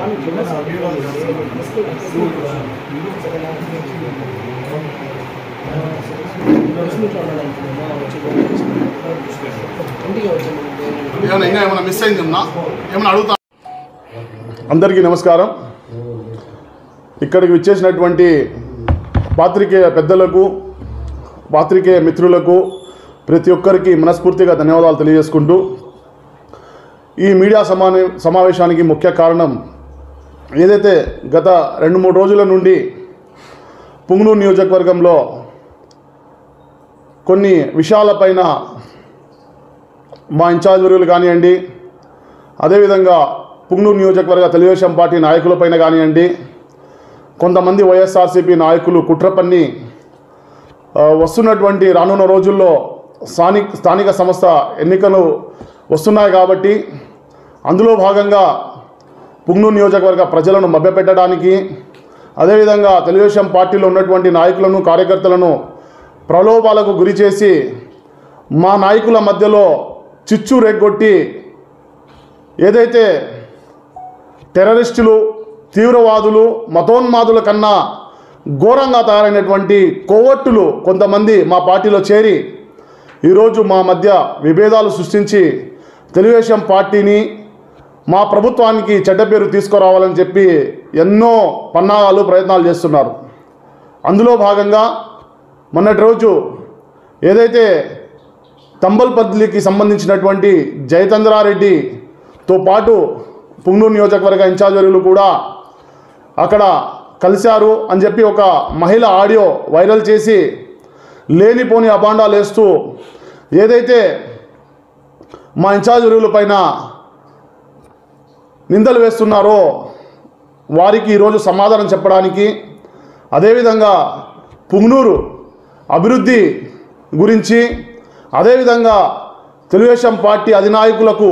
అందరికీ నమస్కారం. ఇక్కడికి విచ్చేసినటువంటి పాత్రికేయ పెద్దలకు, పాత్రికేయ మిత్రులకు ప్రతి ఒక్కరికి మనస్ఫూర్తిగా ధన్యవాదాలు తెలియజేసుకుంటూ, ఈ మీడియా సమావేశానికి ముఖ్య కారణం ఏదైతే గత 2-3 రోజుల నుండి పుంగనూరు నియోజకవర్గంలో కొన్ని విషయాలపైన మా ఇన్ఛార్జ్ వర్యులు కానివ్వండి, అదేవిధంగా పుంగనూరు నియోజకవర్గ తెలుగుదేశం పార్టీ నాయకులపైన కానివ్వండి, కొంతమంది వైఎస్ఆర్సీపీ నాయకులు కుట్ర పన్ని వస్తున్నటువంటి రానున్న రోజుల్లో స్థానిక సంస్థ ఎన్నికలు వస్తున్నాయి కాబట్టి అందులో భాగంగా పుంగనూరు నియోజకవర్గ ప్రజలను మభ్యపెట్టడానికి, అదేవిధంగా తెలుగుదేశం పార్టీలో ఉన్నటువంటి నాయకులను, కార్యకర్తలను ప్రలోభాలకు గురి చేసి మా నాయకుల మధ్యలో చిచ్చు రెగ్గొట్టి ఏదైతే టెర్రరిస్టులు, తీవ్రవాదులు, మతోన్మాదుల కన్నా ఘోరంగా తయారైనటువంటి కోవట్టులు కొంతమంది మా పార్టీలో చేరి ఈరోజు మా మధ్య విభేదాలు సృష్టించి తెలుగుదేశం పార్టీని, మా ప్రభుత్వానికి చెడ్డ పేరు తీసుకురావాలని చెప్పి ఎన్నో పన్నాగాలు, ప్రయత్నాలు చేస్తున్నారు. అందులో భాగంగా మొన్నటి రోజు ఏదైతే తంబల్పల్లికి సంబంధించినటువంటి జయచంద్రారెడ్డితో పాటు పుంగనూరు నియోజకవర్గ ఇన్ఛార్జీలు కూడా అక్కడ కలిశారు అని చెప్పి ఒక మహిళ ఆడియో వైరల్ చేసి లేనిపోని అబాండాలు వేస్తూ ఏదైతే మా ఇన్ఛార్జీల పైన నిందలు వేస్తున్నారో వారికి ఈరోజు సమాధానం చెప్పడానికి, అదేవిధంగా పుంగనూరు అభివృద్ధి గురించి, అదేవిధంగా తెలుగుదేశం పార్టీ అధినాయకులకు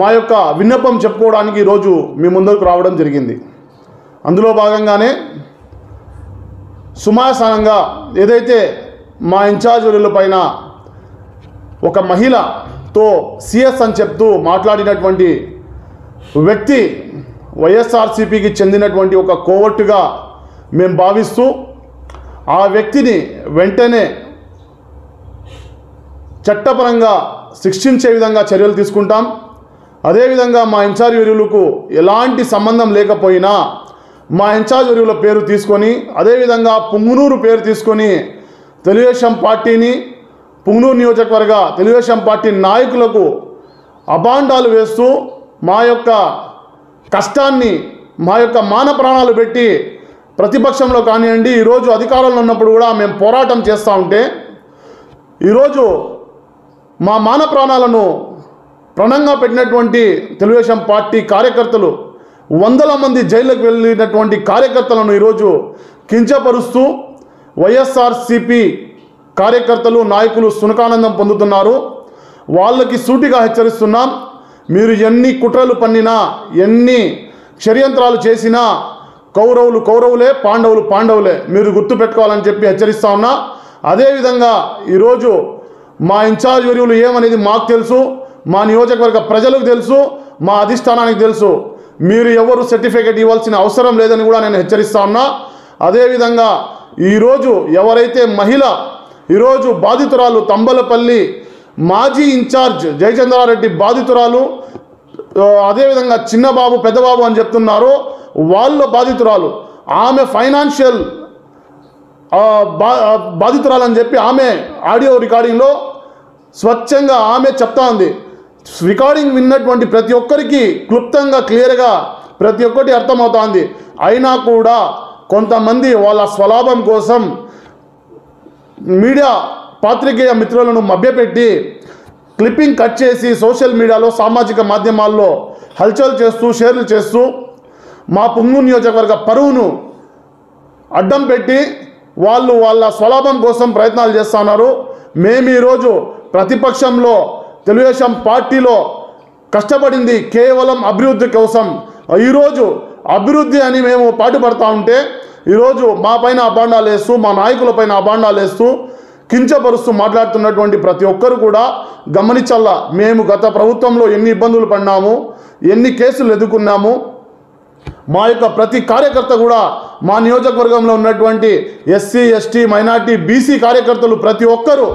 మా యొక్క విన్నపం చెప్పుకోవడానికి ఈరోజు మీ ముందుకు రావడం జరిగింది. అందులో భాగంగానే సుమాసానంగా ఏదైతే మా ఇన్ఛార్జీల పైన ఒక మహిళతో సిఎస్ అని చెప్తూ మాట్లాడినటువంటి వ్యక్తి వైఎస్ఆర్సీపీకి చెందినటువంటి ఒక కోవట్టుగా మేము భావిస్తూ ఆ వ్యక్తిని వెంటనే చట్టపరంగా శిక్షించే విధంగా చర్యలు తీసుకుంటాం. అదేవిధంగా మా ఇన్ఛార్జ్ వర్యులకు ఎలాంటి సంబంధం లేకపోయినా మా ఇన్ఛార్జ్ వర్యుల పేరు తీసుకొని, అదేవిధంగా పుంగనూరు పేరు తీసుకొని తెలుగుదేశం పార్టీని, పుంగనూరు నియోజకవర్గ తెలుగుదేశం పార్టీ నాయకులకు అబాండాలు వేస్తూ మా యొక్క కష్టాన్ని, మా యొక్క మాన ప్రాణాలు పెట్టి ప్రతిపక్షంలో కానివ్వండి, ఈరోజు అధికారంలో ఉన్నప్పుడు కూడా మేము పోరాటం చేస్తూ ఉంటే ఈరోజు మా మాన ప్రాణాలను ప్రణంగా పెట్టినటువంటి తెలుగుదేశం పార్టీ కార్యకర్తలు, 100ల మంది జైలుకు వెళ్ళినటువంటి కార్యకర్తలను ఈరోజు కించపరుస్తూ వైఎస్ఆర్సీపీ కార్యకర్తలు, నాయకులు సునకానందం పొందుతున్నారు. వాళ్ళకి సూటిగా హెచ్చరిస్తున్నాం, మీరు ఎన్ని కుట్రలు పన్నినా, ఎన్ని షడ్యంత్రాలు చేసినా కౌరవులు కౌరవులే, పాండవులు పాండవులే, మీరు గుర్తుపెట్టుకోవాలని చెప్పి హెచ్చరిస్తా ఉన్నా. అదేవిధంగా ఈరోజు మా ఇన్ఛార్జ్ వర్యులు ఏమనేది మాకు తెలుసు, మా నియోజకవర్గ ప్రజలకు తెలుసు, మా అధిష్టానానికి తెలుసు. మీరు ఎవరు సర్టిఫికేట్ ఇవ్వాల్సిన అవసరం లేదని కూడా నేను హెచ్చరిస్తా ఉన్నా. అదేవిధంగా ఈరోజు ఎవరైతే మహిళ ఈరోజు బాధితురాలు, తంబలపల్లి మాజీ ఇన్ఛార్జ్ జయచంద్రారెడ్డి బాధితురాలు, అదేవిధంగా చిన్నబాబు పెద్దబాబు అని చెప్తున్నారో వాళ్ళ బాధితురాలు, ఆమె ఫైనాన్షియల్ బాధితురాలని చెప్పి ఆమె ఆడియో రికార్డింగ్లో స్వచ్ఛంగా ఆమె చెప్తా ఉంది. రికార్డింగ్ విన్నటువంటి ప్రతి ఒక్కరికి క్లుప్తంగా, క్లియర్గా ప్రతి ఒక్కటి అర్థమవుతోంది. అయినా కూడా కొంతమంది వాళ్ళ స్వలాభం కోసం మీడియా పాత్రికేయ మిత్రులను మభ్యపెట్టి క్లిప్పింగ్ కట్ చేసి సోషల్ మీడియాలో, సామాజిక మాధ్యమాల్లో హల్చల్ చేస్తూ, షేర్లు చేస్తూ మా పుంగనూరు నియోజకవర్గ పరువును అడ్డం పెట్టి వాళ్ళు వాళ్ళ స్వలాభం కోసం ప్రయత్నాలు చేస్తున్నారు. మేము ఈరోజు ప్రతిపక్షంలో తెలుగుదేశం పార్టీలో కష్టపడింది కేవలం అభివృద్ధి కోసం. ఈరోజు అభివృద్ధి అని మేము పాటుపడతా ఉంటే ఈరోజు మా పైన అబాండాలు వేస్తూ, మా నాయకుల పైన అబాండాలు వేస్తూ, కించపరుస్తూ మాట్లాడుతున్నటువంటి ప్రతి ఒక్కరు కూడా గమనించాలా. మేము గత ప్రభుత్వంలో ఎన్ని ఇబ్బందులు పడినాము, ఎన్ని కేసులు ఎదుర్కొన్నాము, మా యొక్క ప్రతి కార్యకర్త కూడా మా నియోజకవర్గంలో ఉన్నటువంటి ఎస్సీ ఎస్టీ మైనార్టీ బీసీ కార్యకర్తలు ప్రతి ఒక్కరూ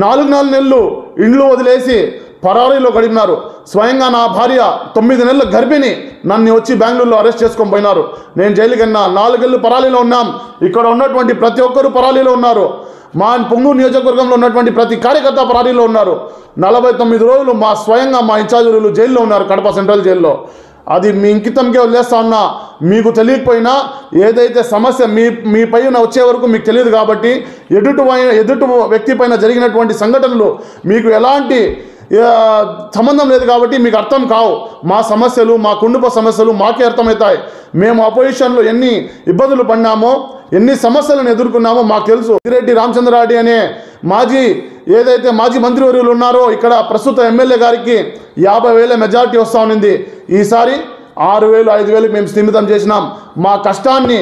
4 నెలలు ఇండ్లు వదిలేసి పరారీలో గడిపినారు. స్వయంగా నా భార్య 9 నెలల గర్భిణి నన్ను వచ్చి బెంగళూరులో అరెస్ట్ చేసుకొని పోయినారు. నేను జైలుకి వెళ్ళినా. 4 ఏళ్ళు పరారీలో ఉన్నాం. ఇక్కడ ఉన్నటువంటి ప్రతి ఒక్కరు పరారీలో ఉన్నారు. మా పొంగూరు నియోజకవర్గంలో ఉన్నటువంటి ప్రతి కార్యకర్త పరారీలో ఉన్నారు. 49 రోజులు స్వయంగా మా ఇన్ఛార్జీలు జైల్లో ఉన్నారు, కడప సెంట్రల్ జైల్లో. అది మీ ఇంకితంకే వదిలేస్తా ఉన్నా. మీకు తెలియకపోయినా ఏదైతే సమస్య మీ పైన వచ్చే వరకు మీకు తెలియదు కాబట్టి ఎదుటి వ్యక్తి పైన జరిగినటువంటి సంఘటనలు మీకు ఎలాంటి సంబంధం లేదు కాబట్టి మీకు అర్థం కావు. మా సమస్యలు, మా కుటుంబ సమస్యలు మాకే అర్థమవుతాయి. మేము అపోజిషన్లో ఎన్ని ఇబ్బందులు పడినామో, ఎన్ని సమస్యలను ఎదుర్కొన్నామో మాకు తెలుసు. రెడ్డి రామచంద్రారెడ్డి అనే మాజీ మంత్రివర్యులు ఉన్నారో ఇక్కడ ప్రస్తుత ఎమ్మెల్యే గారికి 50,000 మెజారిటీ వస్తూ ఉన్నింది. ఈసారి 6,000 5,000 మేము స్థిమితం చేసినాం. మా కష్టాన్ని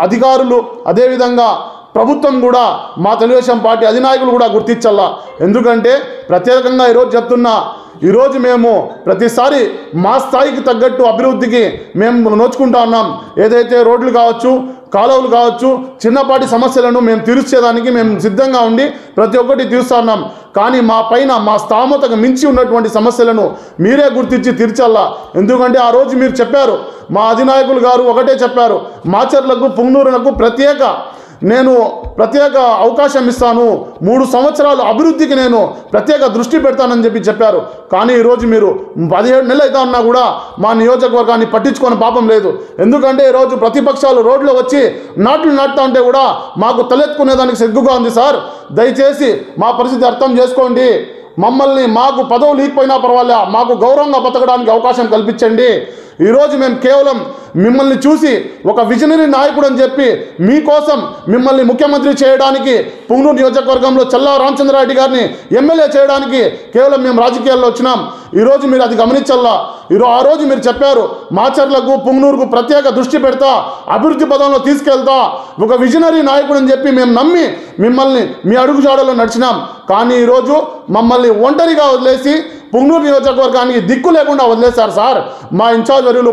అధికారులు అదేవిధంగా ప్రభుత్వం కూడా మా తెలుగుదేశం పార్టీ అధినాయకులు కూడా గుర్తించాలా. ఎందుకంటే ప్రత్యేకంగా ఈరోజు చెప్తున్నా, ఈరోజు మేము ప్రతిసారి మా స్థాయికి తగ్గట్టు అభివృద్ధికి మేము నోచుకుంటా ఉన్నాం. ఏదైతే రోడ్లు కావచ్చు, కాలువలు కావచ్చు, చిన్నపాటి సమస్యలను మేము తీర్చేదానికి మేము సిద్ధంగా ఉండి ప్రతి ఒక్కటి తీరుస్తున్నాం. కానీ మా స్థామతకు మించి ఉన్నటువంటి సమస్యలను మీరే గుర్తించి తీర్చాలా. ఎందుకంటే ఆ రోజు మీరు చెప్పారు, మా అధినాయకులు గారు ఒకటే చెప్పారు, మాచర్లకు పుంగనూరులకు నేను ప్రత్యేక అవకాశం ఇస్తాను, 3 సంవత్సరాలు అభివృద్ధికి నేను ప్రత్యేక దృష్టి పెడతానని చెప్పారు. కానీ ఈరోజు మీరు 17 నెలలు అవుతా ఉన్నా కూడా మా నియోజకవర్గాన్ని పట్టించుకొని పాపం లేదు. ఎందుకంటే ఈరోజు ప్రతిపక్షాలు రోడ్లో వచ్చి నాట్లు నాటుతా ఉంటే కూడా మాకు తలెత్తుకునేదానికి సిగ్గుగా ఉంది. సార్, దయచేసి మా పరిస్థితి అర్థం చేసుకోండి. మాకు పదవులు లేకపోయినా పర్వాలే, మాకు గౌరవంగా బతకడానికి అవకాశం కల్పించండి. ఈరోజు మేము కేవలం మిమ్మల్ని చూసి ఒక విజనరీ నాయకుడు అని చెప్పి మీకోసం మిమ్మల్ని ముఖ్యమంత్రి చేయడానికి పుంగనూరు నియోజకవర్గంలో చల్లా రామచంద్రారెడ్డి గారిని ఎమ్మెల్యే చేయడానికి కేవలం మేము రాజకీయాల్లో వచ్చినాం. ఈరోజు మీరు అది గమనించాలా. ఆ రోజు మీరు చెప్పారు, మాచర్లకు పుంగనూరుకు ప్రత్యేక దృష్టి పెడతా, అభివృద్ధి పదంలో తీసుకెళ్తా, ఒక విజనరీ నాయకుడు అని చెప్పి మేము నమ్మి మిమ్మల్ని మీ అడుగుజాడలో నడిచినాం. కానీ ఈరోజు మమ్మల్ని ఒంటరిగా వదిలేసి పుంగనూరు నియోజకవర్గానికి దిక్కు లేకుండా వదిలేశారు. సార్, మా ఇన్ఛార్జ్ వర్యులు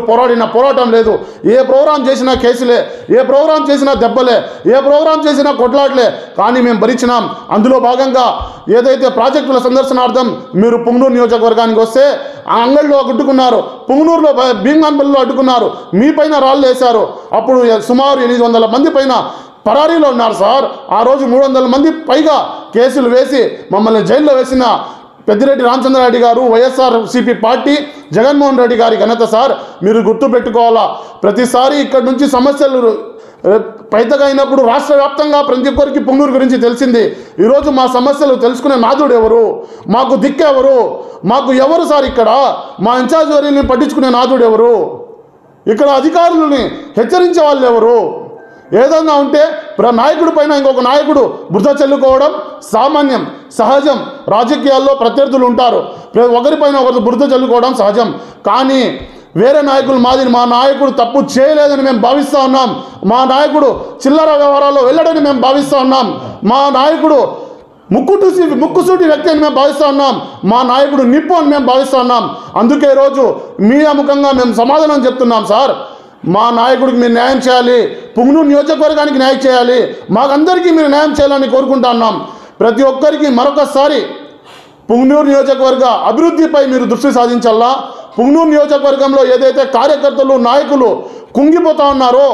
పోరాటం లేదు. ఏ ప్రోగ్రాం చేసినా కేసులే, ఏ ప్రోగ్రాం చేసినా దెబ్బలే, ఏ ప్రోగ్రాం చేసినా కొట్లాట్లే. కానీ మేము భరించినాం. అందులో భాగంగా ఏదైతే ప్రాజెక్టుల సందర్శనార్థం మీరు పుంగనూరు నియోజకవర్గానికి వస్తే ఆ అంగళ్ళలో అడ్డుకున్నారు, పుంగనూరులో భీంగాన్పల్లిలో అడ్డుకున్నారు, మీ పైన రాళ్ళు వేశారు. అప్పుడు సుమారు 800 మంది పైన పరారీలో ఉన్నారు. సార్, ఆ రోజు 300 మంది పైగా కేసులు వేసి మమ్మల్ని జైల్లో వేసిన పెద్దిరెడ్డి రామచంద్రారెడ్డి గారు, వైఎస్ఆర్సీపీ పార్టీ, జగన్మోహన్ రెడ్డి గారి ఘనత. సార్, మీరు గుర్తు పెట్టుకోవాలా. ప్రతిసారి ఇక్కడ నుంచి సమస్యలు పెద్దగా అయినప్పుడు రాష్ట్ర వ్యాప్తంగా ప్రతి ఒక్కరికి పుంగనూరు గురించి తెలిసింది. ఈరోజు మా సమస్యలు తెలుసుకునే నాదుడు ఎవరు, మాకు దిక్కెవరు, మాకు ఎవరు సార్? ఇక్కడ మా ఇన్ఛార్జ్ వర్యుల్ని పట్టించుకునే నాదుడు ఎవరు? ఇక్కడ అధికారులని హెచ్చరించే వాళ్ళు ఎవరు? ఏదన్నా ఉంటే నాయకుడి పైన ఇంకొక నాయకుడు బురద చల్లుకోవడం సామాన్యం, సహజం. రాజకీయాల్లో ప్రత్యర్థులు ఉంటారు, ఒకరిపైన ఒకరు బురద చల్లుకోవడం సహజం. కానీ వేరే నాయకులు మా నాయకుడు తప్పు చేయలేదని మేము భావిస్తూ ఉన్నాం. మా నాయకుడు చిల్లర వ్యవహారాల్లో వెళ్ళడని మేము భావిస్తూ ఉన్నాం. మా నాయకుడు ముక్కుసూటి వ్యక్తి అని మేము భావిస్తూ ఉన్నాం. మా నాయకుడు నిప్పు అని మేము భావిస్తూ ఉన్నాం. అందుకే ఈరోజు మీడియా ముఖంగా మేము సమాధానం చెప్తున్నాం. సార్, మా నాయకుడికి మీరు న్యాయం చేయాలి, పుంగనూరు నియోజకవర్గానికి న్యాయం చేయాలి, మాకందరికీ మీరు న్యాయం చేయాలని కోరుకుంటా ఉన్నాం. ప్రతి ఒక్కరికి మరొకసారి పుంగనూరు నియోజకవర్గ అభివృద్ధిపై మీరు దృష్టి సాధించాలా. పుంగనూరు నియోజకవర్గంలో ఏదైతే కార్యకర్తలు, నాయకులు కుంగిపోతా ఉన్నారో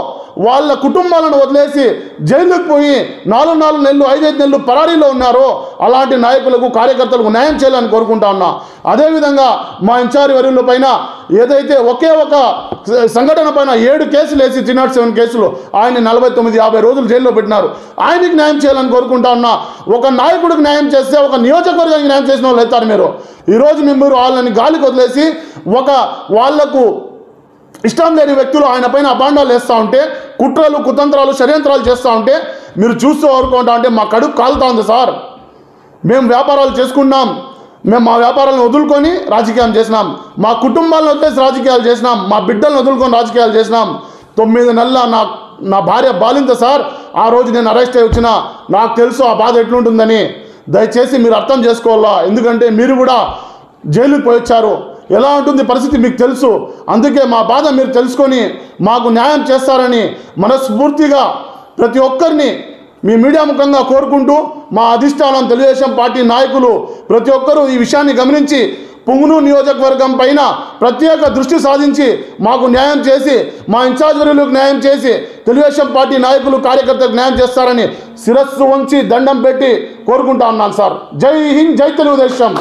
వాళ్ళ కుటుంబాలను వదిలేసి జైలుకు పోయి 4 నెలలు 5 నెలలు పరారీలో ఉన్నారో అలాంటి నాయకులకు, కార్యకర్తలకు న్యాయం చేయాలని కోరుకుంటా ఉన్నా. అదేవిధంగా మా ఇన్ఛార్జ్ వర్యుల పైన ఏదైతే ఒకే ఒక సంఘటన పైన 7 కేసులు వేసి 307 కేసులు ఆయన్ని 49-50 రోజులు జైల్లో పెట్టినారు. ఆయనకి న్యాయం చేయాలని కోరుకుంటా ఉన్నా. ఒక నాయకుడికి న్యాయం చేస్తే ఒక నియోజకవర్గానికి న్యాయం చేసిన వాళ్ళు అవుతారు మీరు. ఈరోజు మీరు వాళ్ళని గాలికి వదిలేసి వాళ్లకు ఇష్టం లేని వ్యక్తులు ఆయన పైన అపాండాలు వేస్తూ ఉంటే, కుట్రలు, కుతంత్రాలు, షడ్యంత్రాలు చేస్తూ ఉంటే మీరు చూస్తూ ఊరుకుంటా ఉంటే మా కడుపు కాలుతా ఉంది. సార్, మేము వ్యాపారాలు చేసుకున్నాం, మేము మా వ్యాపారాలను వదులుకొని రాజకీయం చేసినాం, మా కుటుంబాలను వదిలేసి రాజకీయాలు చేసినాం, మా బిడ్డలను వదులుకొని రాజకీయాలు చేసినాం. 9 నెలల నా భార్య బాలింత. సార్, ఆ రోజు నేను అరెస్ట్ అయ్యి వచ్చినా నాకు తెలుసు ఆ బాధ ఎట్లుంటుందని. దయచేసి మీరు అర్థం చేసుకోవాలా. ఎందుకంటే మీరు కూడా జైలుకి పోయి వచ్చారు. ఎలా ఉంటుంది పరిస్థితి మీకు తెలుసు. అందుకే మా బాధ మీరు తెలుసుకొని మాకు న్యాయం చేస్తారని మనస్ఫూర్తిగా ప్రతి ఒక్కరిని మీ మీడియా ముఖంగా కోరుకుంటూ, మా అధిష్టానం తెలుగుదేశం పార్టీ నాయకులు ప్రతి ఒక్కరూ ఈ విషయాన్ని గమనించి పుంగనూరు నియోజకవర్గం పైన ప్రత్యేక దృష్టి సాధించి మాకు న్యాయం చేసి, మా ఇన్ఛార్జ్ వర్యులకు న్యాయం చేసి, తెలుగుదేశం పార్టీ నాయకులు కార్యకర్తలకు న్యాయం చేస్తారని శిరస్సు వంచి దండం పెట్టి కోరుకుంటా ఉన్నాను సార్. జై హింద్, జై తెలుగుదేశం.